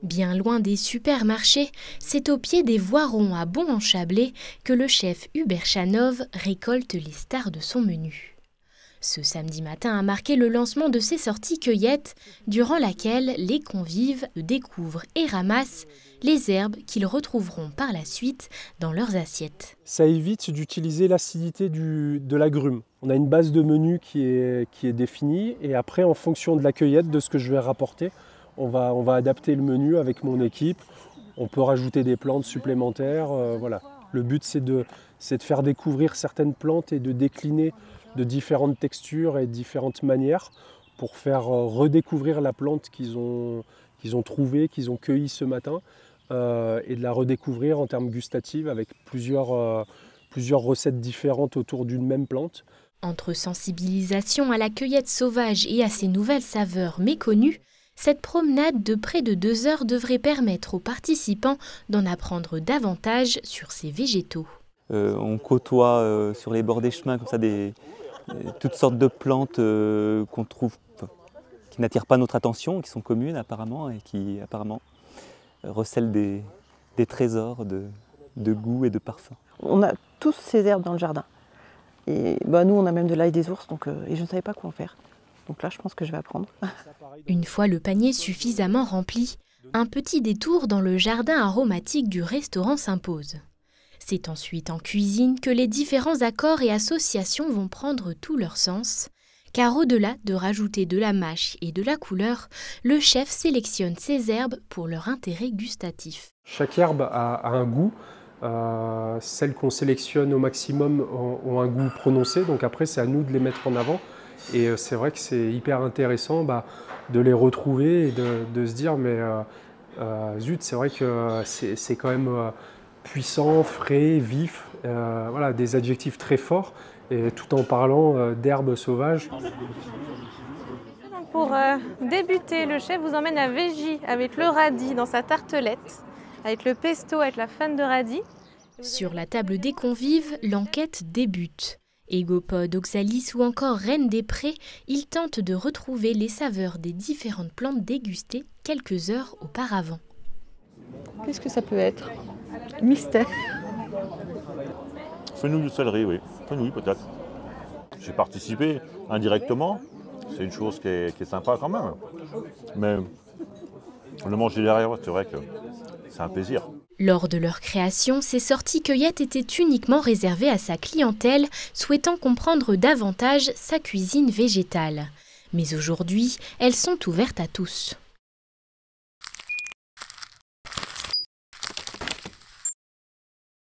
Bien loin des supermarchés, c'est au pied des Voirons à Bon-en-Chablais que le chef Hubert Chanov récolte les stars de son menu. Ce samedi matin a marqué le lancement de ces sorties cueillettes, durant laquelle les convives découvrent et ramassent les herbes qu'ils retrouveront par la suite dans leurs assiettes. Ça évite d'utiliser l'acidité de l'agrume. On a une base de menu qui est définie et après, en fonction de la cueillette, de ce que je vais rapporter, on va adapter le menu avec mon équipe. On peut rajouter des plantes supplémentaires. Voilà. Le but, c'est de faire découvrir certaines plantes et de décliner de différentes textures et différentes manières pour faire redécouvrir la plante qu'ils ont trouvée, qu'ils ont cueillie ce matin et de la redécouvrir en termes gustatifs avec plusieurs recettes différentes autour d'une même plante. Entre sensibilisation à la cueillette sauvage et à ses nouvelles saveurs méconnues, cette promenade de près de 2 heures devrait permettre aux participants d'en apprendre davantage sur ces végétaux. On côtoie sur les bords des chemins comme ça toutes sortes de plantes qu'on trouve, qui n'attirent pas notre attention, qui sont communes apparemment et qui apparemment recèlent des trésors de goût et de parfum. On a tous ces herbes dans le jardin. Et nous, on a même de l'ail des ours, et je ne savais pas quoi en faire. Donc là, je pense que je vais apprendre. Une fois le panier suffisamment rempli, un petit détour dans le jardin aromatique du restaurant s'impose. C'est ensuite en cuisine que les différents accords et associations vont prendre tout leur sens, car au-delà de rajouter de la mâche et de la couleur, le chef sélectionne ces herbes pour leur intérêt gustatif. Chaque herbe a un goût. Celles qu'on sélectionne au maximum ont un goût prononcé, donc après c'est à nous de les mettre en avant. Et c'est vrai que c'est hyper intéressant de les retrouver et de se dire mais zut, c'est vrai que c'est quand même puissant, frais, vif, voilà, des adjectifs très forts, et tout en parlant d'herbes sauvages. Pour débuter, le chef vous emmène à Végy avec le radis dans sa tartelette, avec le pesto, avec la fan de radis. Sur la table des convives, l'enquête débute. Égopode, oxalis ou encore reine des prés, ils tentent de retrouver les saveurs des différentes plantes dégustées quelques heures auparavant. Qu'est-ce que ça peut être? Mystère. Fenouil de céleri, oui. Fenouil peut-être. J'ai participé indirectement. C'est une chose qui est sympa quand même. Mais le manger derrière, c'est vrai que c'est un plaisir. Lors de leur création, ces sorties cueillettes étaient uniquement réservées à sa clientèle souhaitant comprendre davantage sa cuisine végétale. Mais aujourd'hui, elles sont ouvertes à tous.